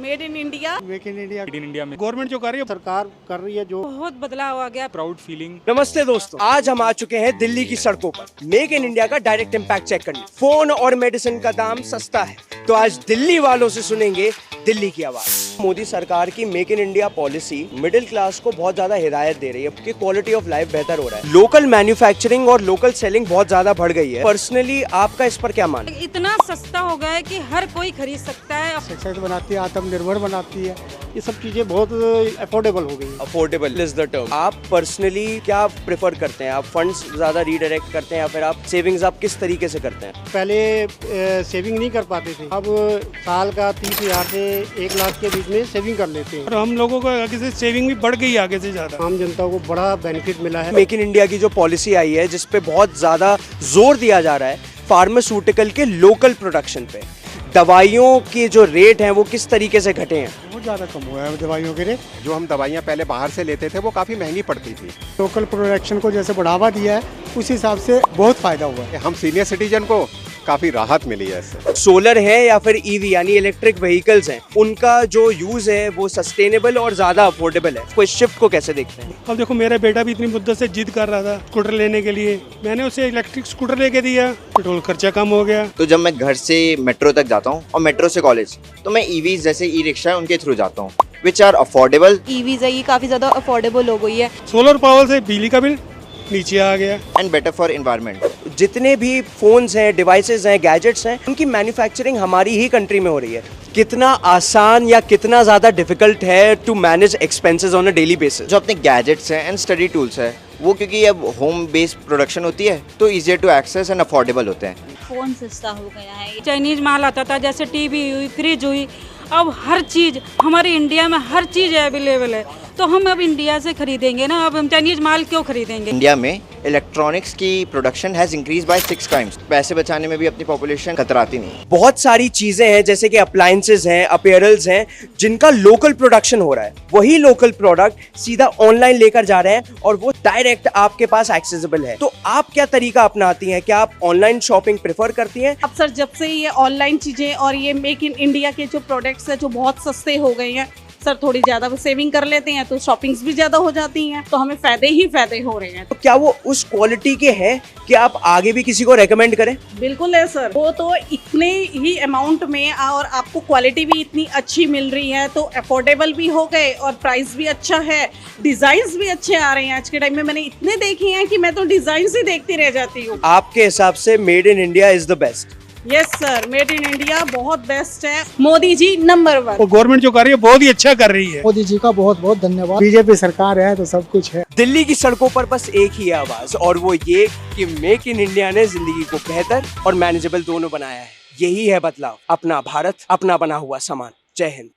Made in India, make in India, made in India में government जो कर रही है, सरकार कर रही है जो बहुत बदलाव आ गया। Proud feeling. नमस्ते दोस्तों, आज हम आ चुके हैं दिल्ली की सड़कों पर मेक इन इंडिया का डायरेक्ट इम्पैक्ट चेक करने। फोन और मेडिसिन का दाम सस्ता है, तो आज दिल्ली वालों से सुनेंगे दिल्ली की आवाज। मोदी सरकार की make in India policy middle class को बहुत ज्यादा हिदायत दे रही है कि क्वालिटी ऑफ लाइफ बेहतर हो रहा है। लोकल मैन्युफैक्चरिंग और लोकल सेलिंग बहुत ज्यादा बढ़ गई है। पर्सनली आपका इस पर क्या मानना है? इतना सस्ता हो गया है कि हर कोई खरीद सकता है। सक्सेस बनाती है, आत्मनिर्भर बनाती है, ये सब चीजें बहुत अफोर्डेबल हो गई है। Affordable is the term. आप पर्सनली क्या प्रेफर करते हैं? आप फंड्स ज्यादा रीडायरेक्ट करते हैं या फिर आप सेविंग्स आप किस तरीके से करते हैं? पहले सेविंग नहीं कर पाते थे, अब साल का 30,000 से 1 लाख के बीच में सेविंग कर लेते हैं और हम लोगों को आगे से सेविंग भी बढ़ गई है, आगे से ज्यादा। आम जनता को बड़ा बेनिफिट मिला है। मेक इन इंडिया की जो पॉलिसी आई है जिसपे बहुत ज्यादा जोर दिया जा रहा है फार्मास्यूटिकल के लोकल प्रोडक्शन पे, दवाइयों के जो रेट हैं वो किस तरीके से घटे हैं? बहुत ज़्यादा कम हुआ है दवाइयों के रेट। जो हम दवाइयाँ पहले बाहर से लेते थे वो काफ़ी महंगी पड़ती थी। लोकल प्रोडक्शन को जैसे बढ़ावा दिया है उस हिसाब से बहुत फायदा हुआ है। हम सीनियर सिटीजन को काफ़ी राहत मिली है इससे। सोलर है या फिर ईवी यानी इलेक्ट्रिक व्हीकल्स हैं, उनका जो यूज है वो सस्टेनेबल और ज्यादा अफोर्डेबल है। तो इस शिफ्ट को कैसे देखते हैं? अब देखो, मेरा बेटा भी इतनी मुद्दत से जिद कर रहा था स्कूटर लेने के लिए, मैंने उसे इलेक्ट्रिक स्कूटर लेके दिया, पेट्रोल खर्चा कम हो गया। तो जब मैं घर से मेट्रो तक जाता हूँ और मेट्रो से कॉलेज, तो मैं ईवी जैसे ई रिक्शा है उनके थ्रू जाता हूँ, विच आर अफोर्डेबल ईवीज है, ये काफी ज्यादा अफोर्डेबल हो गई है। सोलर पावर से बिजली का बिल नीचे आ गया। And better for environment. जितने भी फोन्स हैं, डिवाइसेस हैं, गैजेट्स हैं, उनकी मैन्युफैक्चरिंग हमारी ही कंट्री में हो रही है। कितना आसान या कितना ज्यादा डिफिकल्ट है to manage expenses on a daily basis? जो अपने गैजेट्स हैं एंड स्टडी टूल्स है वो क्योंकि अब होम बेस्ड प्रोडक्शन होती है तो easier to access and affordable होते हैं। फोन सस्ता हो गया है। चाइनीज माल आता था, जैसे टीवी हुई, फ्रिज हुई, अब हर चीज हमारे इंडिया में हर चीज अवेलेबल है, तो हम अब इंडिया से खरीदेंगे ना, अब हम चाइनीज माल क्यों खरीदेंगे? इंडिया में इलेक्ट्रॉनिक्स की production has increase by 6 times. पैसे बचाने में भी अपनी पॉपुलेशन कतराती नहीं। बहुत सारी चीजें हैं जैसे कि अप्लायंसेस हैं, अपीयरल्स हैं, जिनका लोकल प्रोडक्शन हो रहा है। वही लोकल प्रोडक्ट सीधा ऑनलाइन लेकर जा रहे हैं और वो डायरेक्ट आपके पास एक्सेसिबल है। तो आप क्या तरीका अपनाती हैं? क्या आप ऑनलाइन शॉपिंग प्रेफर करती हैं? अब सर, जब से ये ऑनलाइन चीजें और ये मेक इन इंडिया के जो प्रोडक्ट्स है जो बहुत सस्ते हो गए हैं सर, थोड़ी ज्यादा सेविंग कर लेते हैं तो शॉपिंग्स भी ज्यादा हो जाती हैं, तो हमें फायदे ही फायदे हो रहे हैं। तो क्या वो उस क्वालिटी के हैं कि आप आगे भी किसी को रेकमेंड करें? बिल्कुल है सर, वो तो इतने ही अमाउंट में और आपको क्वालिटी भी इतनी अच्छी मिल रही है, तो अफोर्डेबल भी हो गए और प्राइस भी अच्छा है, डिजाइन भी अच्छे आ रहे हैं। आज के टाइम में मैंने इतने देखे हैं कि मैं तो डिजाइन ही देखती रह जाती हूँ। आपके हिसाब से made in India is the best? Yes sir, made in India बहुत बेस्ट है। मोदी जी नंबर 1। और गवर्नमेंट जो कर रही है बहुत ही अच्छा कर रही है। मोदी जी का बहुत बहुत धन्यवाद। बीजेपी सरकार है तो सब कुछ है। दिल्ली की सड़कों पर बस एक ही आवाज, और वो ये कि मेक इन इंडिया ने जिंदगी को बेहतर और मैनेजेबल दोनों बनाया है। यही है बदलाव, अपना भारत, अपना बना हुआ सामान। जय हिंद।